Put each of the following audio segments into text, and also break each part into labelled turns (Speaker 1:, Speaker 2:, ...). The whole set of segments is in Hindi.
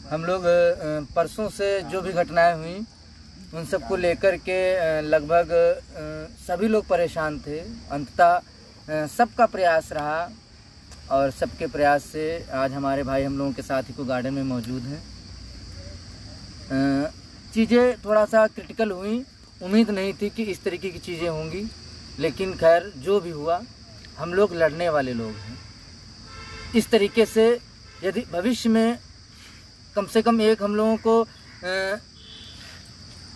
Speaker 1: हम लोग परसों से जो भी घटनाएं हुई उन सबको लेकर के लगभग सभी लोग परेशान थे। अंततः सबका प्रयास रहा और सबके प्रयास से आज हमारे भाई हम लोगों के साथ इको गार्डन में मौजूद हैं। चीज़ें थोड़ा सा क्रिटिकल हुई, उम्मीद नहीं थी कि इस तरीके की चीज़ें होंगी, लेकिन खैर जो भी हुआ, हम लोग लड़ने वाले लोग हैं। इस तरीके से यदि भविष्य में कम से कम एक हम लोगों को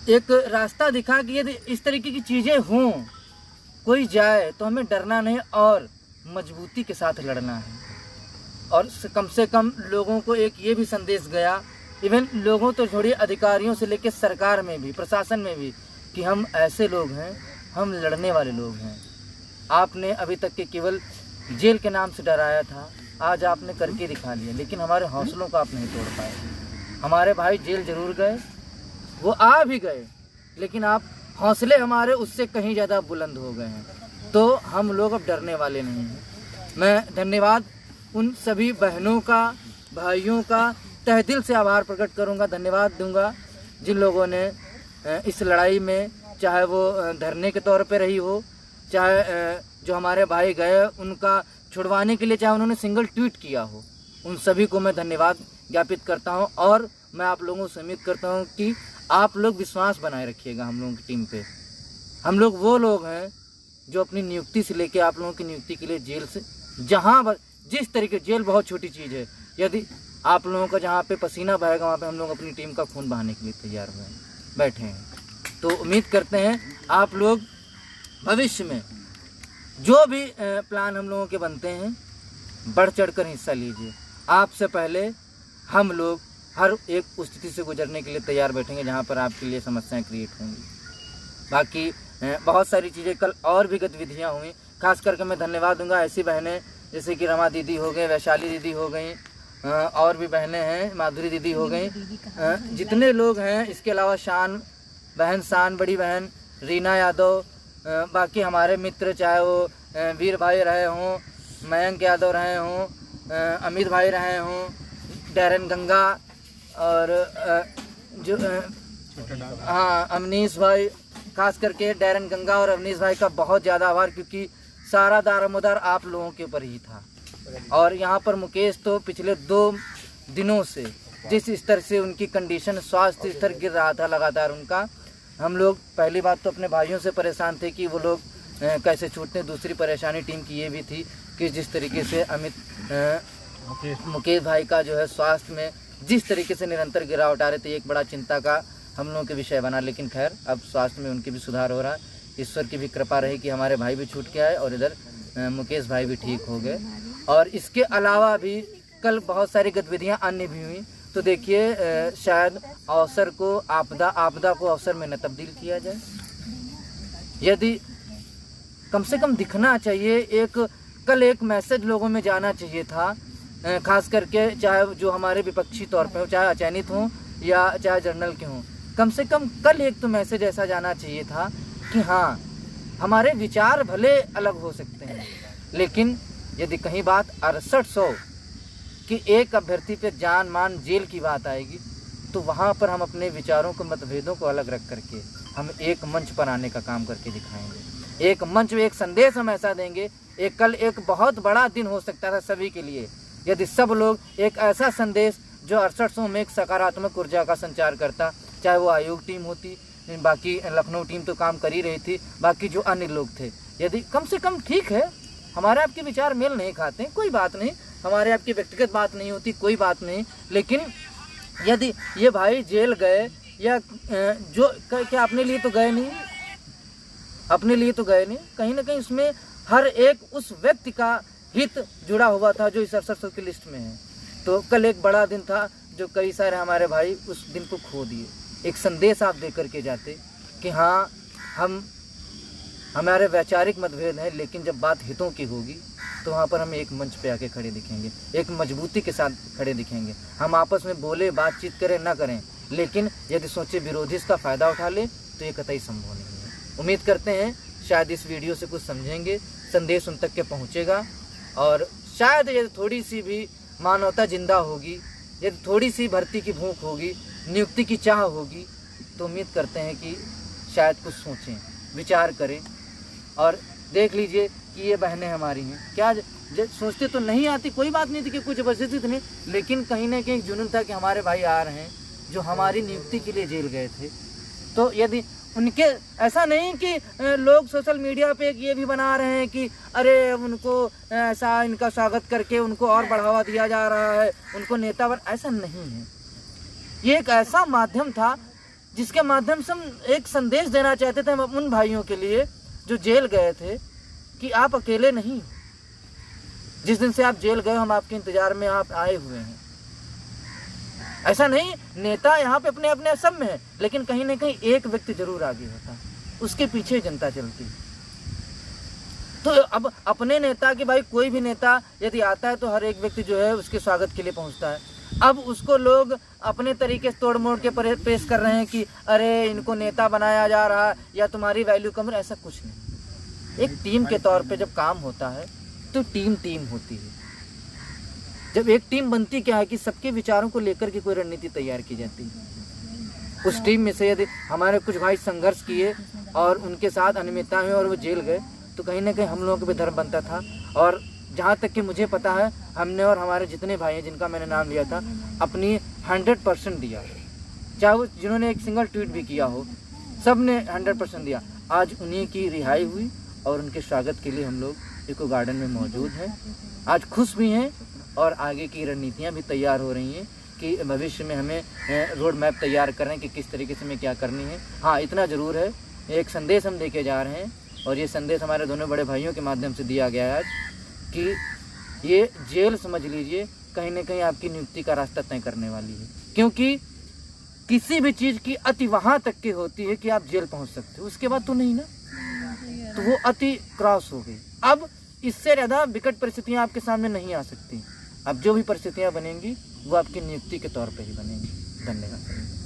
Speaker 1: एक रास्ता दिखा कि यदि इस तरीके की चीज़ें हों, कोई जाए, तो हमें डरना नहीं और मजबूती के साथ लड़ना है। और कम से कम लोगों को एक ये भी संदेश गया, इवन लोगों तो छोड़िए, अधिकारियों से लेकर सरकार में भी, प्रशासन में भी, कि हम ऐसे लोग हैं, हम लड़ने वाले लोग हैं। आपने अभी तक के केवल जेल के नाम से डराया था, आज आपने करके दिखा लिया, लेकिन हमारे हौसलों को आप नहीं तोड़ पाए। हमारे भाई जेल जरूर गए, वो आ भी गए, लेकिन आप हौसले हमारे उससे कहीं ज़्यादा बुलंद हो गए हैं, तो हम लोग अब डरने वाले नहीं हैं। मैं धन्यवाद उन सभी बहनों का, भाइयों का तहे दिल से आभार प्रकट करूंगा, धन्यवाद दूंगा जिन लोगों ने इस लड़ाई में, चाहे वो धरने के तौर पे रही हो, चाहे जो हमारे भाई गए उनका छुड़वाने के लिए चाहे उन्होंने सिंगल ट्वीट किया हो, उन सभी को मैं धन्यवाद ज्ञापित करता हूं। और मैं आप लोगों से उम्मीद करता हूं कि आप लोग विश्वास बनाए रखिएगा हम लोगों की टीम पे। हम लोग वो लोग हैं जो अपनी नियुक्ति से लेके आप लोगों की नियुक्ति के लिए जेल से, जहाँ जिस तरीके, जेल बहुत छोटी चीज़ है, यदि आप लोगों का जहाँ पे पसीना बहेगा वहाँ पे हम लोग अपनी टीम का खून बहाने के लिए तैयार हुए बैठे हैं। तो उम्मीद करते हैं आप लोग भविष्य में जो भी प्लान हम लोगों के बनते हैं, बढ़ चढ़ कर हिस्सा लीजिए। आपसे पहले हम लोग हर एक उस स्थिति से गुजरने के लिए तैयार बैठेंगे जहाँ पर आपके लिए समस्याएं क्रिएट होंगी। बाकी बहुत सारी चीज़ें कल और भी गतिविधियाँ हुई, खास करके मैं धन्यवाद दूंगा ऐसी बहनें जैसे कि रमा दीदी हो गई, वैशाली दीदी हो गई, और भी बहनें हैं, माधुरी दीदी हो गई, जितने लोग हैं, इसके अलावा शान बहन, शान बड़ी बहन, रीना यादव, बाकी हमारे मित्र, चाहे वो वीर भाई रहे हों, मयंक यादव रहे हों, अमित भाई रहे हों, डैरन गंगा, और जो हाँ अवनीश भाई, खास करके डैरन गंगा और अवनीश भाई का बहुत ज़्यादा आभार, क्योंकि सारा दारोमदार आप लोगों के ऊपर ही था। और यहाँ पर मुकेश तो पिछले 2 दिनों से जिस स्तर से उनकी कंडीशन, स्वास्थ्य स्तर गिर रहा था लगातार उनका, हम लोग पहली बात तो अपने भाइयों से परेशान थे कि वो लोग कैसे छूटते। दूसरी परेशानी टीम की ये भी थी कि जिस तरीके से मुकेश भाई का जो है स्वास्थ्य में जिस तरीके से निरंतर गिरावट आ रही थी, एक बड़ा चिंता का हम लोगों के विषय बना। लेकिन खैर अब स्वास्थ्य में उनकी भी सुधार हो रहा है। ईश्वर की भी कृपा रही कि हमारे भाई भी छूट के आए और इधर मुकेश भाई भी ठीक हो गए। और इसके अलावा भी कल बहुत सारी गतिविधियां अन्य भी हुई। तो देखिए, शायद अवसर को आपदा को अवसर में न तब्दील किया जाए। यदि कम से कम दिखना चाहिए, कल एक मैसेज लोगों में जाना चाहिए था, खास करके चाहे जो हमारे विपक्षी तौर पे हो, चाहे अचयनित हों या चाहे जर्नल के हों, कम से कम कल एक तो मैसेज ऐसा जाना चाहिए था कि हाँ, हमारे विचार भले अलग हो सकते हैं, लेकिन यदि कहीं बात 6800 कि एक अभ्यर्थी पे जान मान जेल की बात आएगी, तो वहाँ पर हम अपने विचारों को, मतभेदों को अलग रख करके हम एक मंच पर आने का काम करके दिखाएंगे। एक मंच में एक संदेश हम ऐसा देंगे। कल एक बहुत बड़ा दिन हो सकता था सभी के लिए, यदि सब लोग एक ऐसा संदेश जो 6800 में एक सकारात्मक ऊर्जा का संचार करता, चाहे वो आयोग टीम होती, बाकी लखनऊ टीम तो काम कर ही रही थी, बाकी जो अन्य लोग थे, यदि कम से कम, ठीक है हमारे आपके विचार मेल नहीं खाते, कोई बात नहीं, हमारे आपकी व्यक्तिगत बात नहीं होती, कोई बात नहीं, लेकिन यदि ये भाई जेल गए या जो क्या अपने लिए तो गए नहीं, अपने लिए तो गए नहीं, कहीं ना कहीं उसमें हर एक उस व्यक्ति का हित जुड़ा हुआ था जो इस 6800 की लिस्ट में है। तो कल एक बड़ा दिन था जो कई सारे हमारे भाई उस दिन को खो दिए। एक संदेश आप दे करके जाते कि हाँ, हमारे वैचारिक मतभेद हैं, लेकिन जब बात हितों की होगी तो वहाँ पर हम एक मंच पे आके खड़े दिखेंगे, एक मजबूती के साथ खड़े दिखेंगे। हम आपस में बोले, बातचीत करें ना करें, लेकिन यदि सोचे विरोधी इसका फ़ायदा उठा ले तो ये कतई संभव नहीं है। उम्मीद करते हैं शायद इस वीडियो से कुछ समझेंगे, संदेश उन तक के पहुँचेगा, और शायद ये थोड़ी सी भी मानवता जिंदा होगी यदि थोड़ी सी भर्ती की भूख होगी, नियुक्ति की चाह होगी, तो उम्मीद करते हैं कि शायद कुछ सोचें, विचार करें। और देख लीजिए कि ये बहनें हमारी हैं, क्या सोचते तो नहीं आती, कोई बात नहीं थी कि कुछ जबरदस्ती नहीं, लेकिन कहीं ना कहीं जुनून था कि हमारे भाई आ रहे हैं जो हमारी नियुक्ति के लिए जेल गए थे। तो यदि उनके, ऐसा नहीं कि लोग सोशल मीडिया पे ये भी बना रहे हैं कि अरे उनको ऐसा इनका स्वागत करके उनको और बढ़ावा दिया जा रहा है, उनको नेता बन, ऐसा नहीं है। ये एक ऐसा माध्यम था जिसके माध्यम से हम एक संदेश देना चाहते थे हम उन भाइयों के लिए जो जेल गए थे कि आप अकेले नहीं, जिस दिन से आप जेल गए हम आपके इंतजार में आप आए हुए हैं। ऐसा नहीं, नेता यहाँ पे अपने अपने सब में है, लेकिन कहीं ना कहीं एक व्यक्ति जरूर आगे होता है, उसके पीछे जनता चलती है। तो अब अपने नेता के, भाई कोई भी नेता यदि आता है तो हर एक व्यक्ति जो है उसके स्वागत के लिए पहुंचता है। अब उसको लोग अपने तरीके से तोड़ मोड़ के पेश कर रहे हैं कि अरे इनको नेता बनाया जा रहा है या तुम्हारी वैल्यू कम, ऐसा कुछ नहीं। एक टीम के तौर पे जब काम होता है तो टीम होती है। जब एक टीम बनती क्या है कि सबके विचारों को लेकर के कोई रणनीति तैयार की जाती है। उस टीम में से यदि हमारे कुछ भाई संघर्ष किए और उनके साथ अनियमितता हुई और वो जेल गए, तो कहीं ना कहीं हम लोगों को भी धर्म बनता था। और जहाँ तक कि मुझे पता है, हमने और हमारे जितने भाई हैं जिनका मैंने नाम लिया था, अपनी 100% दिया, चाहे वो जिन्होंने एक सिंगल ट्वीट भी किया हो, सब ने 100% दिया। आज उन्हीं की रिहाई हुई और उनके स्वागत के लिए हम लोग इको गार्डन में मौजूद हैं। आज खुश भी हैं और आगे की रणनीतियाँ भी तैयार हो रही हैं कि भविष्य में हमें रोड मैप तैयार कर रहे हैं कि किस तरीके से हमें क्या करनी है। हाँ, इतना ज़रूर है, एक संदेश हम लेके जा रहे हैं और ये संदेश हमारे दोनों बड़े भाइयों के माध्यम से दिया गया है कि ये जेल समझ लीजिए कहीं ना कहीं आपकी नियुक्ति का रास्ता तय करने वाली है। क्योंकि किसी भी चीज़ की अति वहाँ तक की होती है कि आप जेल पहुँच सकते हो, उसके बाद तो नहीं ना, तो वो अति क्रॉस हो गई। अब इससे ज़्यादा विकट परिस्थितियाँ आपके सामने नहीं आ सकती। अब जो भी परिस्थितियाँ बनेंगी वो आपकी नियुक्ति के तौर पे ही बनेंगी। धन्यवाद।